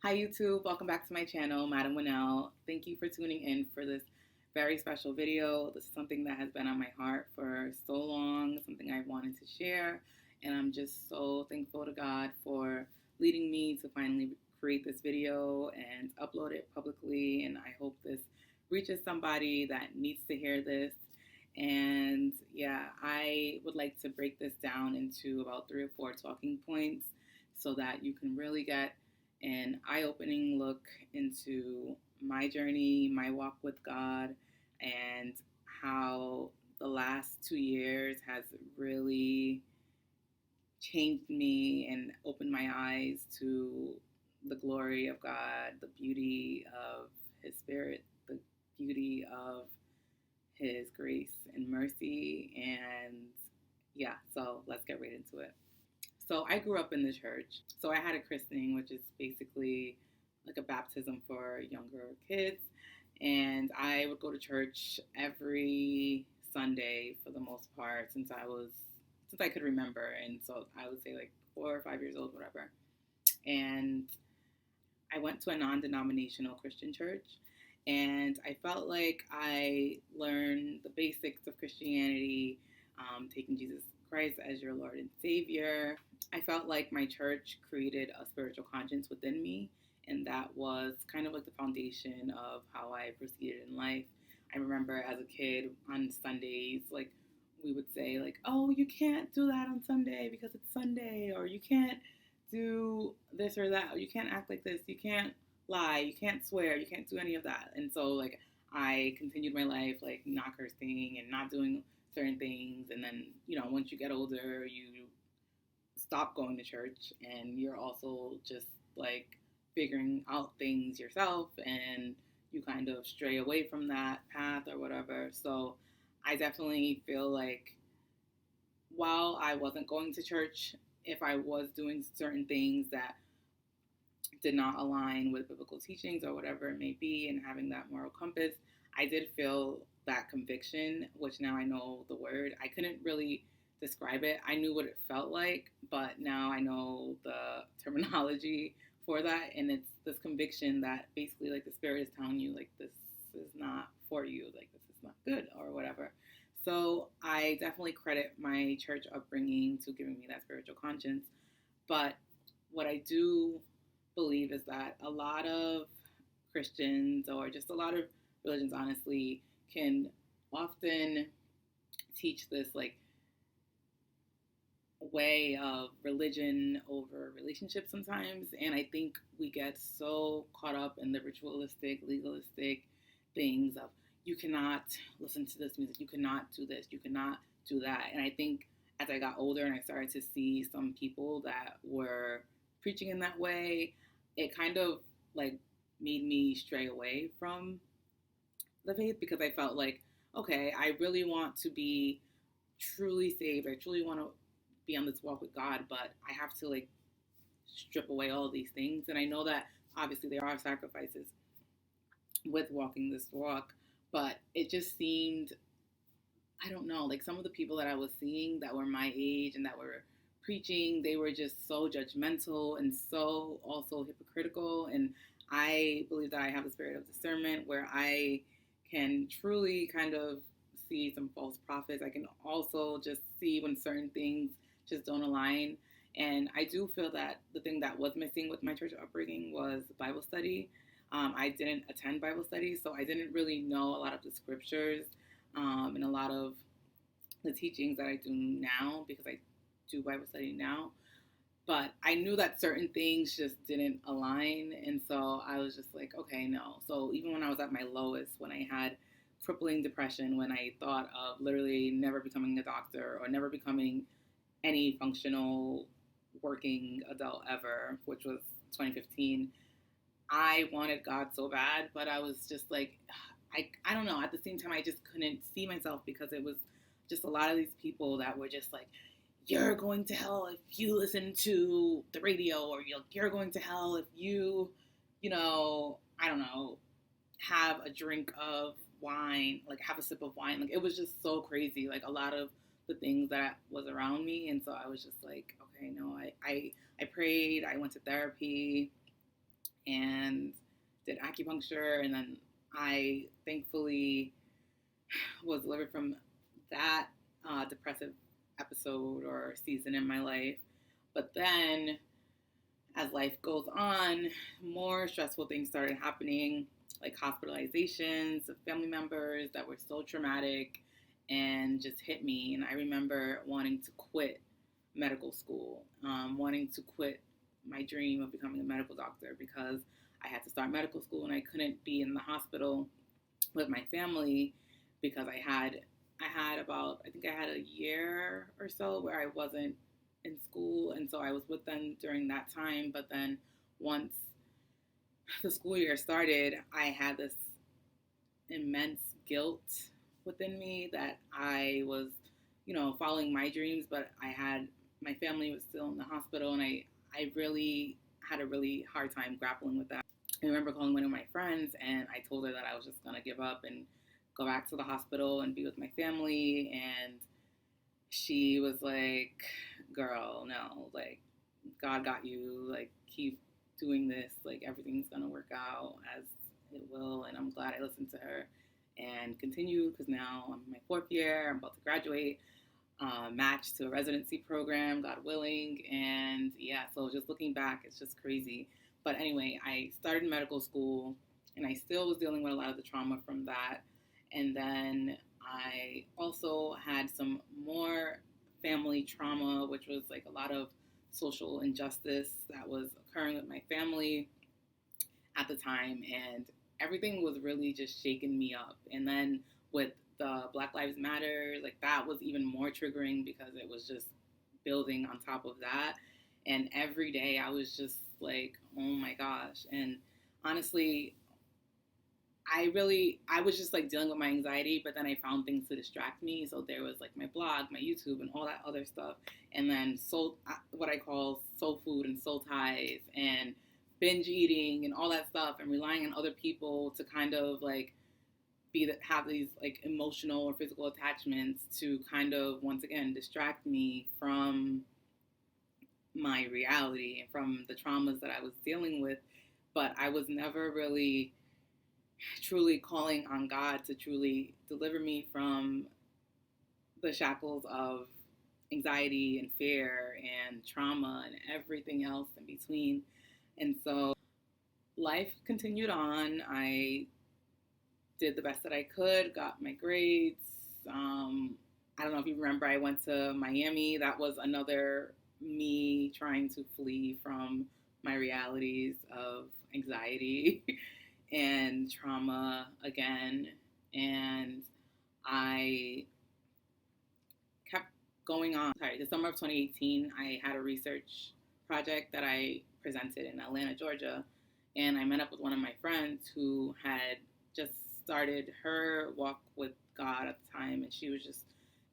Hi YouTube, welcome back to my channel, Madam Winnell. Thank you for tuning in for this very special video. This is something that has been on my heart for so long, something I wanted to share, and I'm just so thankful to God for leading me to finally create this video and upload it publicly, and I hope this reaches somebody that needs to hear this. And yeah, I would like to break this down into about 3 or 4 talking points so that you can really get an eye-opening look into my journey, my walk with God, and how the last 2 years has really changed me and opened my eyes to the glory of God, the beauty of His Spirit, the beauty of His grace and mercy. And yeah, so let's get right into it. So I grew up in the church. So I had a christening, which is basically like a baptism for younger kids. And I would go to church every Sunday for the most part since I could remember. And so I would say like 4 or 5 years old, whatever. And I went to a non-denominational Christian church. And I felt like I learned the basics of Christianity, taking Jesus Christ as your Lord and Savior. I felt like my church created a spiritual conscience within me, and that was kind of like the foundation of how I proceeded in life. I remember as a kid on Sundays, like we would say, like, "Oh, you can't do that on Sunday because it's Sunday," or "You can't do this or that, or you can't act like this, you can't lie, you can't swear, you can't do any of that." And so, like, I continued my life, like, not cursing and not doing certain things. And then, once you get older, you stop going to church and you're also just like figuring out things yourself, and you kind of stray away from that path or whatever. So I definitely feel like while I wasn't going to church, if I was doing certain things that did not align with biblical teachings or whatever it may be, and having that moral compass, I did feel that conviction, which now I know the word. I couldn't really describe it. I knew what it felt like, but now I know the terminology for that. And it's this conviction that basically, like, the Spirit is telling you, like, this is not for you, like, this is not good or whatever. So I definitely credit my church upbringing to giving me that spiritual conscience. But what I do believe is that a lot of Christians, or just a lot of religions, honestly, can often teach this like way of religion over relationship sometimes. And I think we get so caught up in the ritualistic, legalistic things of, you cannot listen to this music, you cannot do this, you cannot do that. And I think as I got older and I started to see some people that were preaching in that way, it kind of like made me stray away from the faith, because I felt like, okay, I really want to be truly saved. I truly want to be on this walk with God, but I have to like strip away all these things. And I know that obviously there are sacrifices with walking this walk, but it just seemed, I don't know, like some of the people that I was seeing that were my age and that were preaching, they were just so judgmental and so also hypocritical. And I believe that I have the spirit of discernment where I can truly kind of see some false prophets. I can also just see when certain things just don't align. And I do feel that the thing that was missing with my church upbringing was Bible study. I didn't attend Bible study, so I didn't really know a lot of the scriptures, and a lot of the teachings that I do now, because I do Bible study now. But I knew that certain things just didn't align. And so I was just like, okay, no. So even when I was at my lowest, when I had crippling depression, when I thought of literally never becoming a doctor or never becoming any functional working adult ever, which was 2015, I wanted God so bad, but I was just like, I don't know. At the same time, I just couldn't see myself, because it was just a lot of these people that were just like, you're going to hell if you listen to the radio, or you're going to hell if I don't know, have a drink of wine, like have a sip of wine. Like, it was just so crazy, like a lot of the things that was around me. And so I was just like, okay, no, I prayed, I went to therapy, and did acupuncture. And then I thankfully was delivered from that depressive episode or season in my life. But then, as life goes on, more stressful things started happening, like hospitalizations of family members that were so traumatic and just hit me. And I remember wanting to quit medical school, wanting to quit my dream of becoming a medical doctor because I had to start medical school and I couldn't be in the hospital with my family because I had about, I think I had a year or so where I wasn't in school, and so I was with them during that time. But then once the school year started, I had this immense guilt within me that I was, following my dreams, but I had, my family was still in the hospital, and I really had a really hard time grappling with that. I remember calling one of my friends, and I told her that I was just going to give up and go back to the hospital and be with my family. And she was like, girl, no, like, God got you, like, keep doing this, like, everything's gonna work out as it will. And I'm glad I listened to her and continue, because now I'm in my 4th year, I'm about to graduate, matched to a residency program, God willing. And yeah, so just looking back, it's just crazy. But anyway, I started medical school, and I still was dealing with a lot of the trauma from that. And then I also had some more family trauma, which was like a lot of social injustice that was occurring with my family at the time. And everything was really just shaking me up. And then with the Black Lives Matter, like, that was even more triggering because it was just building on top of that. And every day I was just like, oh my gosh. And honestly, I was just like dealing with my anxiety, but then I found things to distract me. So there was like my blog, my YouTube, and all that other stuff. And then what I call soul food and soul ties and binge eating and all that stuff, and relying on other people to kind of like have these like emotional or physical attachments to kind of once again distract me from my reality and from the traumas that I was dealing with. But I was never really truly calling on God to truly deliver me from the shackles of anxiety and fear and trauma and everything else in between. And so life continued on. I did the best that I could, got my grades. I don't know if you remember, I went to Miami. That was another me trying to flee from my realities of anxiety and trauma again. And I kept going on. Sorry, the summer of 2018, I had a research project that I presented in Atlanta, Georgia. And I met up with one of my friends who had just started her walk with God at the time. And she was just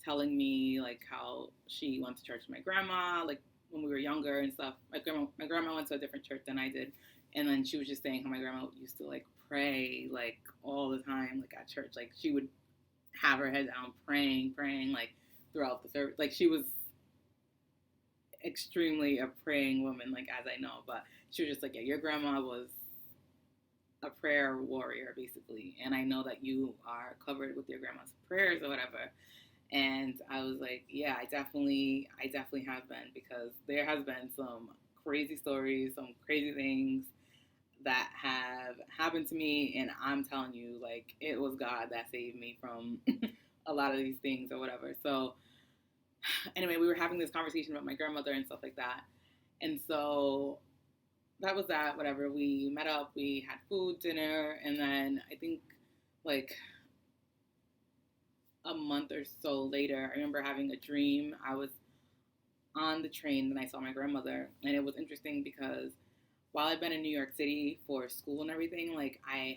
telling me like how she went to church with my grandma, like when we were younger and stuff. My grandma went to a different church than I did. And then she was just saying how my grandma used to like pray like all the time, like at church. Like she would have her head down praying like throughout the service. Like she was extremely a praying woman, like as I know. But she was just like, yeah, your grandma was a prayer warrior basically, and I know that you are covered with your grandma's prayers or whatever. And I was like, yeah, I definitely have been, because there has been some crazy stories, some crazy things that have happened to me, and I'm telling you, like, it was God that saved me from a lot of these things or whatever. So anyway, we were having this conversation about my grandmother and stuff like that. And so that was that, whatever. We met up, we had food, dinner, and then I think like a month or so later, I remember having a dream. I was on the train and I saw my grandmother, and it was interesting because while I've been in New York City for school and everything, like I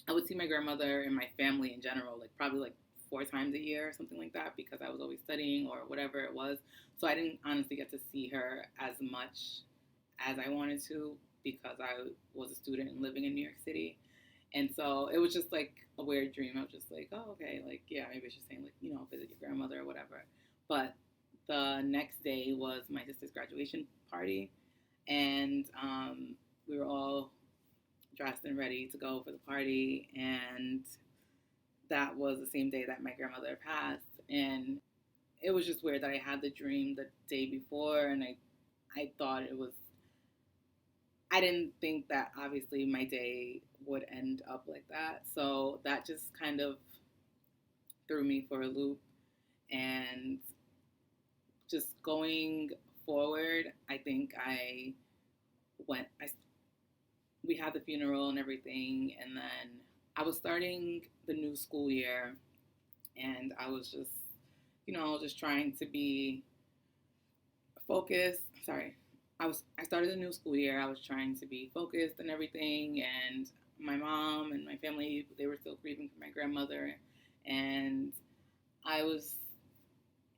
would see my grandmother and my family in general, like probably like 4 times a year or something like that, because I was always studying or whatever it was. So I didn't honestly get to see her as much as I wanted to because I was a student and living in New York City. And so it was just like a weird dream. I was just like, oh, okay, like, yeah, maybe it's just saying, like, visit your grandmother or whatever. But the next day was my sister's graduation party. And we we were all dressed and ready to go for the party, and that was the same day that my grandmother passed. And it was just weird that I had the dream the day before, and I thought it was, I didn't think that obviously my day would end up like that. So that just kind of threw me for a loop. And just going forward, I think went, I, we had the funeral and everything, and then I was starting the new school year, and I was just, just trying to be focused. Sorry. I started the new school year. I was trying to be focused and everything, and my mom and my family, they were still grieving for my grandmother, and I was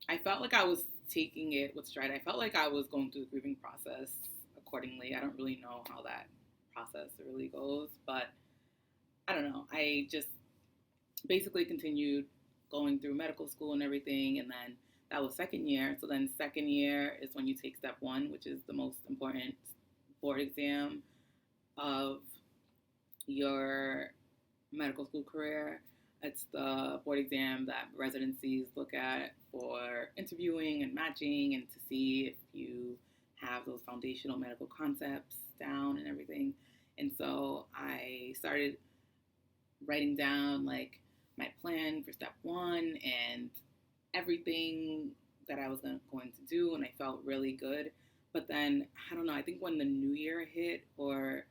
I felt like I was taking it with stride. I felt like I was going through the grieving process accordingly. I don't really know how that process really goes, but I don't know. I just basically continued going through medical school and everything, and then that was second year. So then second year is when you take step one, which is the most important board exam of your medical school career. It's the board exam that residencies look at for interviewing and matching and to see if you have those foundational medical concepts down and everything. And so I started writing down like my plan for step one and everything that I was going to do, and I felt really good. But then, I don't know, I think when the new year hit, or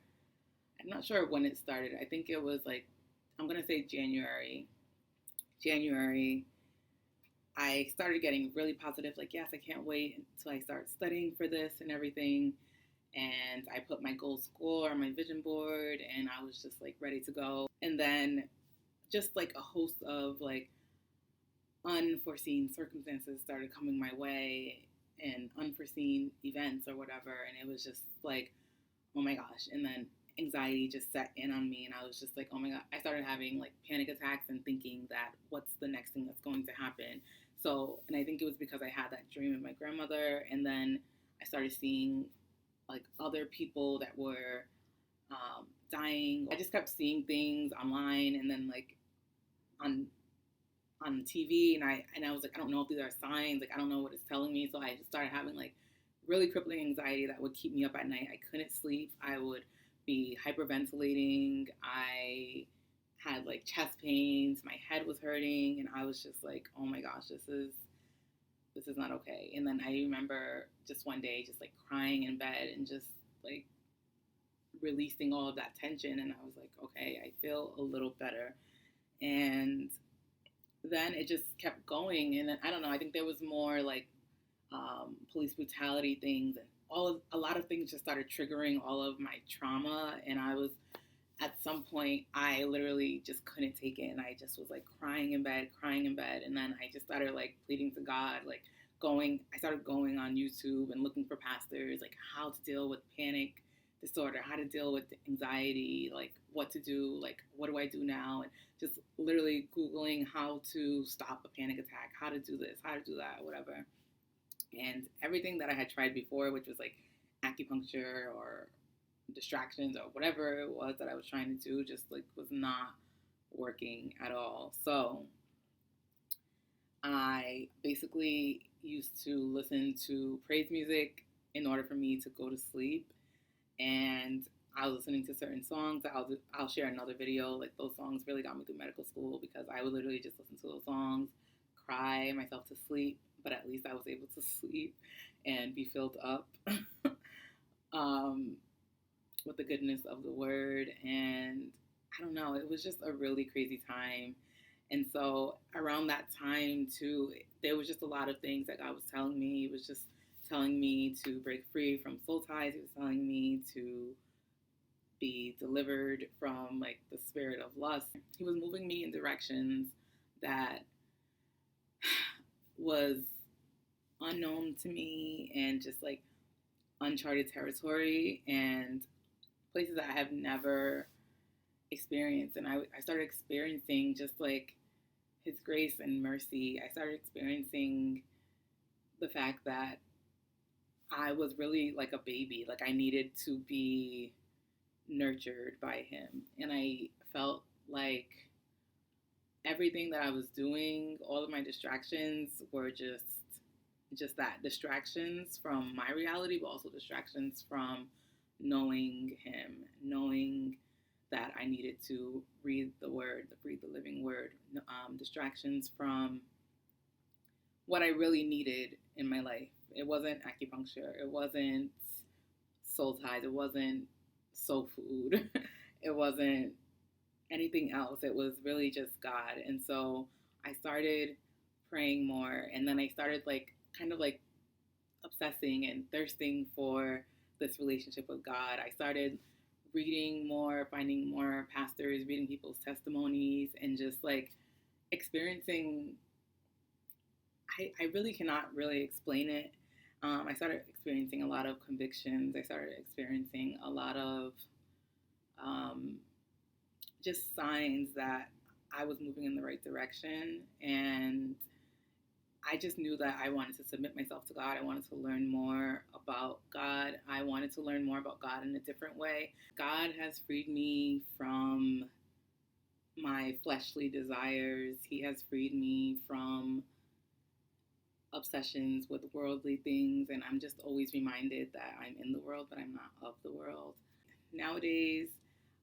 I'm not sure when it started, I think it was like, I'm going to say January. January, I started getting really positive, like, yes, I can't wait until I start studying for this and everything. And I put my goal score on my vision board, and I was just like ready to go. And then just like a host of like unforeseen circumstances started coming my way, and unforeseen events or whatever. And it was just like, oh my gosh. And then anxiety just set in on me, and I was just like, oh my God. I started having like panic attacks and thinking that what's the next thing that's going to happen. So, and I think it was because I had that dream of my grandmother, and then I started seeing like other people that were dying. I just kept seeing things online, and then like on TV, and I was like, I don't know if these are signs. Like, I don't know what it's telling me. So I just started having like really crippling anxiety that would keep me up at night. I couldn't sleep. I would be hyperventilating. I had like chest pains. My head was hurting, and I was just like, oh my gosh, this is not okay. And then I remember just one day just like crying in bed and just like releasing all of that tension, and I was like, okay, I feel a little better. And then it just kept going, and then I don't know, I think there was more like police brutality things, and a lot of things just started triggering all of my trauma. And I was, at some point, I literally just couldn't take it, and I just was like crying in bed. And then I just started like pleading to God, like I started going on YouTube and looking for pastors, like how to deal with panic disorder, how to deal with anxiety, like what to do, like what do I do now, and just literally Googling how to stop a panic attack, how to do this, how to do that, whatever. And everything that I had tried before, which was like acupuncture or distractions or whatever it was that I was trying to do, just like was not working at all. So I basically used to listen to praise music in order for me to go to sleep. And I was listening to certain songs. I'll share another video. Like, those songs really got me through medical school, because I would literally just listen to those songs, cry myself to sleep, but at least I was able to sleep and be filled up with the goodness of the word. And I don't know, it was just a really crazy time. And so around that time too, there was just a lot of things that God was telling me. He was just telling me to break free from soul ties. He was telling me to be delivered from like the spirit of lust. He was moving me in directions that was unknown to me, and just like uncharted territory, and places that I have never experienced. And I started experiencing just like his grace and mercy. I started experiencing the fact that I was really like a baby. Like, I needed to be nurtured by him. And I felt like everything that I was doing, all of my distractions were just that, distractions from my reality, but also distractions from knowing him, knowing that I needed to read the word, read the living word, distractions from what I really needed in my life. It wasn't acupuncture, it wasn't soul ties, it wasn't soul food, it wasn't anything else. It was really just God. And so I started praying more, and then I started like kind of like obsessing and thirsting for this relationship with God. I started reading more, finding more pastors, reading people's testimonies, and just like experiencing. I really cannot really explain it. I started experiencing a lot of convictions. I started experiencing a lot of um, just signs that I was moving in the right direction. And I just knew that I wanted to submit myself to God. I wanted to learn more about God. I wanted to learn more about God in a different way. God has freed me from my fleshly desires. He has freed me from obsessions with worldly things. And I'm just always reminded that I'm in the world, but I'm not of the world. Nowadays,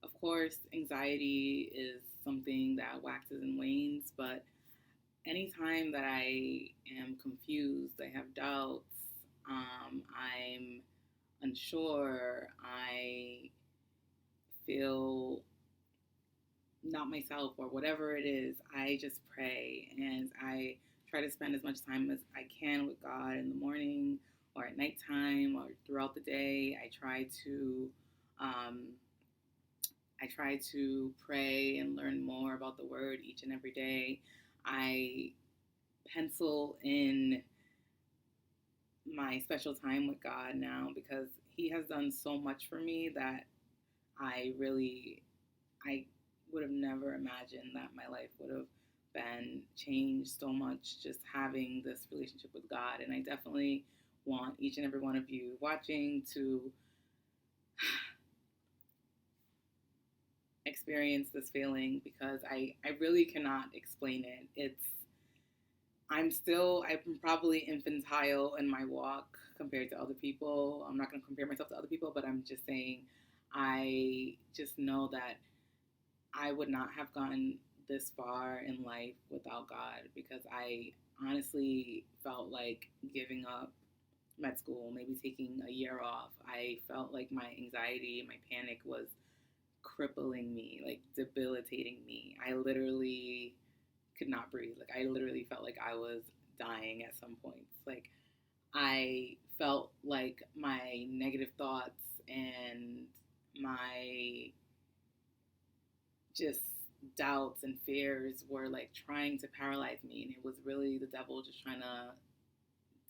of course, anxiety is something that waxes and wanes, but anytime that I am confused, I have doubts, I'm unsure, I feel not myself or whatever it is, I just pray and I try to spend as much time as I can with God in the morning or at nighttime or throughout the day. Um, I try to pray and learn more about the Word each and every day. I pencil in my special time with God now because He has done so much for me that I would have never imagined that my life would have been changed so much just having this relationship with God. And I definitely want each and every one of you watching to experience this feeling because I really cannot explain it. I'm probably infantile in my walk compared to other people. I'm not going to compare myself to other people, but I'm just saying I just know that I would not have gone this far in life without God because I honestly felt like giving up med school, maybe taking a year off. I felt like my anxiety, my panic was crippling me, like debilitating me. I literally could not breathe. Like I literally felt like I was dying at some points. Like I felt like my negative thoughts and my just doubts and fears were like trying to paralyze me, and it was really the devil just trying to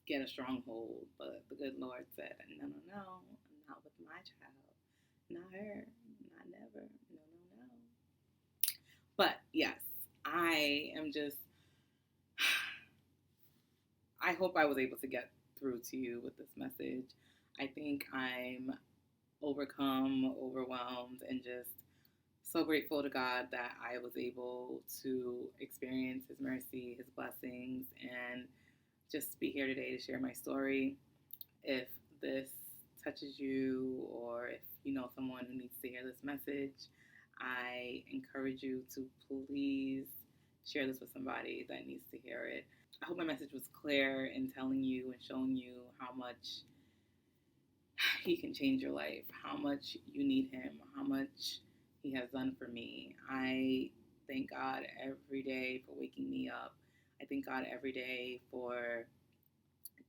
get a stronghold. But the good Lord said, no, no, no, not with my child, not her, not never, no, no, no. But yes, I am just, I hope I was able to get through to you with this message. I think I'm overcome, overwhelmed, and just so grateful to God that I was able to experience His mercy, His blessings, and just be here today to share my story. If this touches you or if you know someone who needs to hear this message, I encourage you to please share this with somebody that needs to hear it. I hope my message was clear in telling you and showing you how much He can change your life, how much you need Him, how much He has done for me. I thank God every day for waking me up. I thank God every day for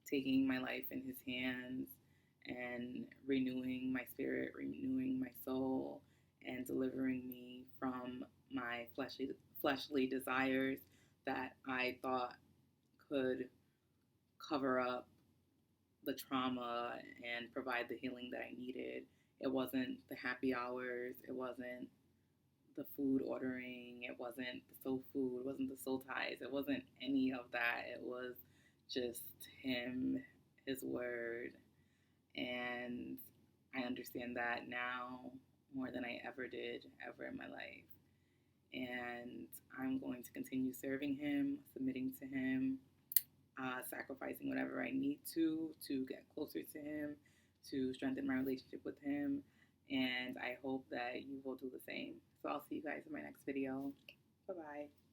taking my life in His hands and renewing my spirit, renewing my soul, and delivering me from my fleshly desires that I thought could cover up the trauma and provide the healing that I needed. It wasn't the happy hours. It wasn't the food ordering. It wasn't the soul food. It wasn't the soul ties. It wasn't any of that. It was just Him, His word. And I understand that now more than I ever did, ever in my life. And I'm going to continue serving him, submitting to him, sacrificing whatever I need to get closer to him, to strengthen my relationship with him. And I hope that you will do the same. So I'll see you guys in my next video. Bye-bye.